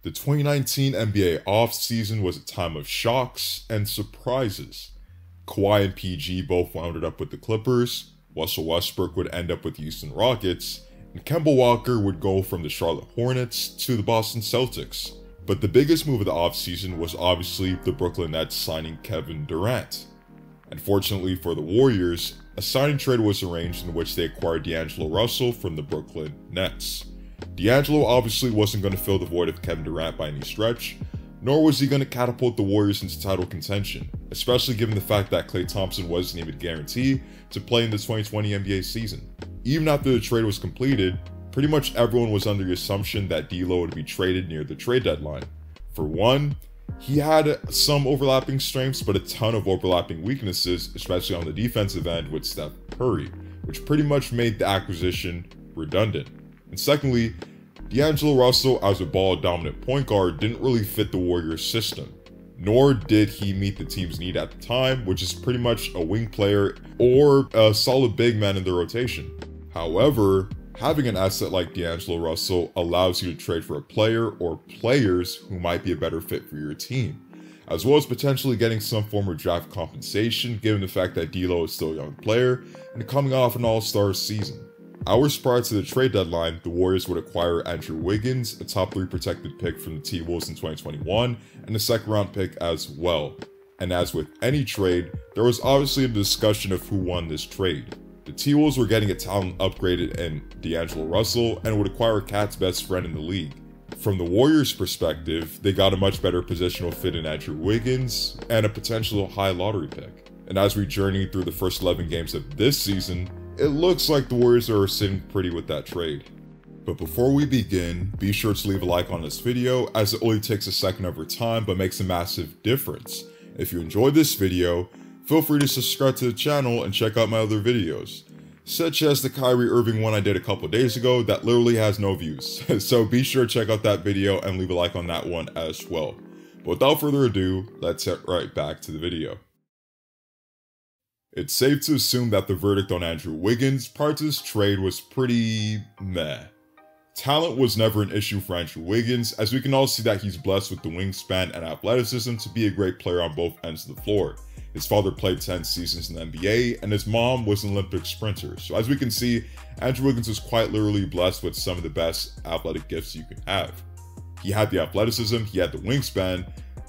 The 2019 NBA offseason was a time of shocks and surprises. Kawhi and PG both wound up with the Clippers, Russell Westbrook would end up with the Houston Rockets, and Kemba Walker would go from the Charlotte Hornets to the Boston Celtics. But the biggest move of the offseason was obviously the Brooklyn Nets signing Kevin Durant. Unfortunately for the Warriors, a signing trade was arranged in which they acquired D'Angelo Russell from the Brooklyn Nets. D'Angelo obviously wasn't going to fill the void of Kevin Durant by any stretch, nor was he going to catapult the Warriors into title contention, especially given the fact that Klay Thompson wasn't even guaranteed to play in the 2020 NBA season. Even after the trade was completed, pretty much everyone was under the assumption that D'Lo would be traded near the trade deadline. For one, he had some overlapping strengths but a ton of overlapping weaknesses, especially on the defensive end with Steph Curry, which pretty much made the acquisition redundant. And secondly, D'Angelo Russell as a ball-dominant point guard didn't really fit the Warriors system, nor did he meet the team's need at the time, which is pretty much a wing player or a solid big man in the rotation. However, having an asset like D'Angelo Russell allows you to trade for a player or players who might be a better fit for your team, as well as potentially getting some form of draft compensation given the fact that D'Lo is still a young player and coming off an all-star season. Hours prior to the trade deadline, the Warriors would acquire Andrew Wiggins, a top 3 protected pick from the T-Wolves in 2021, and a second-round pick as well. And as with any trade, there was obviously a discussion of who won this trade. The T-Wolves were getting a talent upgraded in D'Angelo Russell and would acquire Cat's best friend in the league. From the Warriors' perspective, they got a much better positional fit in Andrew Wiggins and a potential high lottery pick. And as we journey through the first 11 games of this season, it looks like the Warriors are sitting pretty with that trade. But before we begin, be sure to leave a like on this video as it only takes a second of your time but makes a massive difference. If you enjoyed this video, feel free to subscribe to the channel and check out my other videos, such as the Kyrie Irving one I did a couple days ago that literally has no views. So be sure to check out that video and leave a like on that one as well. But without further ado, let's get right back to the video. It's safe to assume that the verdict on Andrew Wiggins prior to this trade was pretty meh. Talent was never an issue for Andrew Wiggins, as we can all see that he's blessed with the wingspan and athleticism to be a great player on both ends of the floor. His father played 10 seasons in the NBA, and his mom was an Olympic sprinter. So as we can see, Andrew Wiggins was quite literally blessed with some of the best athletic gifts you can have. He had the athleticism, he had the wingspan,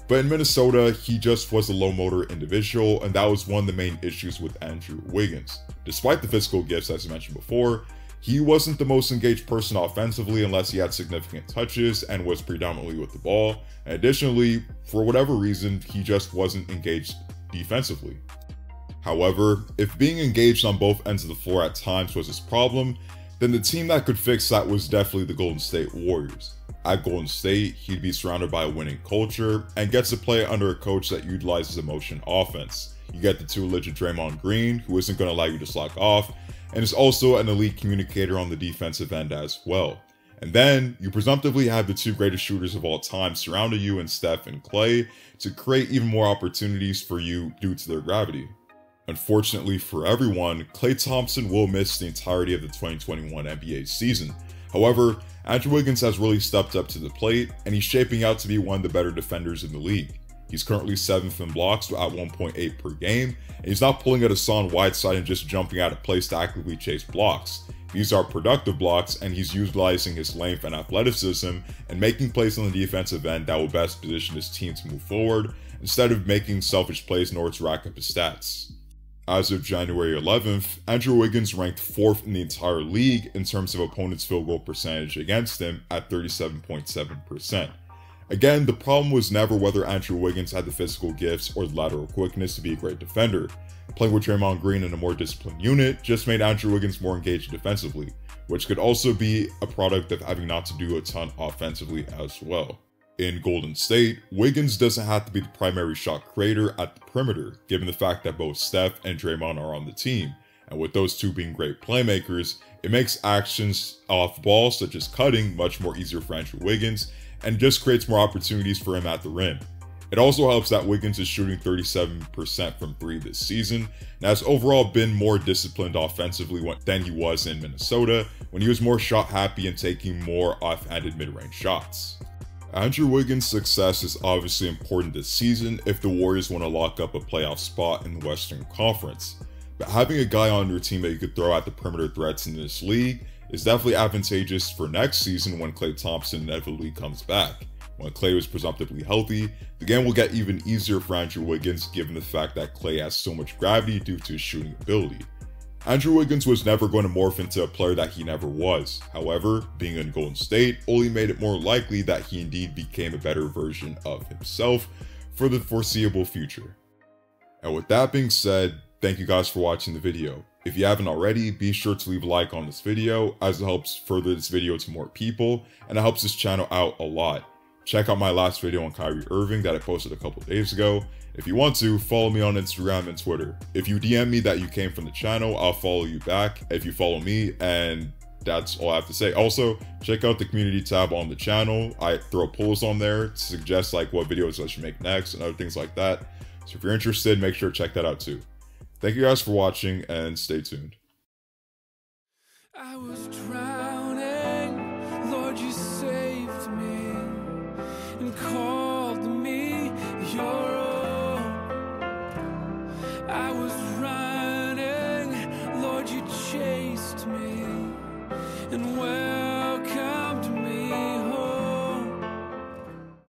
but in Minnesota, he just was a low motor individual, and that was one of the main issues with Andrew Wiggins. Despite the physical gifts, as I mentioned before, he wasn't the most engaged person offensively unless he had significant touches and was predominantly with the ball. And additionally, for whatever reason, he just wasn't engaged defensively. However, if being engaged on both ends of the floor at times was his problem, then the team that could fix that was definitely the Golden State Warriors. At Golden State, he'd be surrounded by a winning culture and gets to play under a coach that utilizes a motion offense. You get the two-legit Draymond Green, who isn't going to allow you to slack off, and is also an elite communicator on the defensive end as well. And then, you presumptively have the two greatest shooters of all time surrounding you in Steph and Klay to create even more opportunities for you due to their gravity. Unfortunately for everyone, Klay Thompson will miss the entirety of the 2021 NBA season. However, Andrew Wiggins has really stepped up to the plate, and he's shaping out to be one of the better defenders in the league. He's currently 7th in blocks at 1.8 per game, and he's not pulling at Hassan Whiteside and just jumping out of place to actively chase blocks. These are productive blocks, and he's utilizing his length and athleticism and making plays on the defensive end that will best position his team to move forward, instead of making selfish plays in order to rack up his stats. As of January 11th, Andrew Wiggins ranked 4th in the entire league in terms of opponents' field goal percentage against him at 37.7%. Again, the problem was never whether Andrew Wiggins had the physical gifts or the lateral quickness to be a great defender. Playing with Draymond Green in a more disciplined unit just made Andrew Wiggins more engaged defensively, which could also be a product of having not to do a ton offensively as well. In Golden State, Wiggins doesn't have to be the primary shot creator at the perimeter, given the fact that both Steph and Draymond are on the team, and with those two being great playmakers, it makes actions off ball such as cutting much more easier for Andrew Wiggins, and just creates more opportunities for him at the rim. It also helps that Wiggins is shooting 37% from 3 this season, and has overall been more disciplined offensively than he was in Minnesota, when he was more shot happy and taking more off-handed mid-range shots. Andrew Wiggins' success is obviously important this season if the Warriors want to lock up a playoff spot in the Western Conference, but having a guy on your team that you could throw at the perimeter threats in this league is definitely advantageous for next season when Klay Thompson inevitably comes back. When Klay was presumptively healthy, the game will get even easier for Andrew Wiggins given the fact that Klay has so much gravity due to his shooting ability. Andrew Wiggins was never going to morph into a player that he never was. However, being in Golden State only made it more likely that he indeed became a better version of himself for the foreseeable future. And with that being said, thank you guys for watching the video. If you haven't already, be sure to leave a like on this video as it helps further this video to more people and it helps this channel out a lot. Check out my last video on Kyrie Irving that I posted a couple days ago. If you want to, follow me on Instagram and Twitter. If you DM me that you came from the channel, I'll follow you back if you follow me, and that's all I have to say. Also, check out the community tab on the channel. I throw polls on there to suggest like what videos I should make next and other things like that. So if you're interested, make sure to check that out too. Thank you guys for watching and stay tuned. I was drowning, Lord, you saved me and called me your own. I was running, Lord, you chased me, and when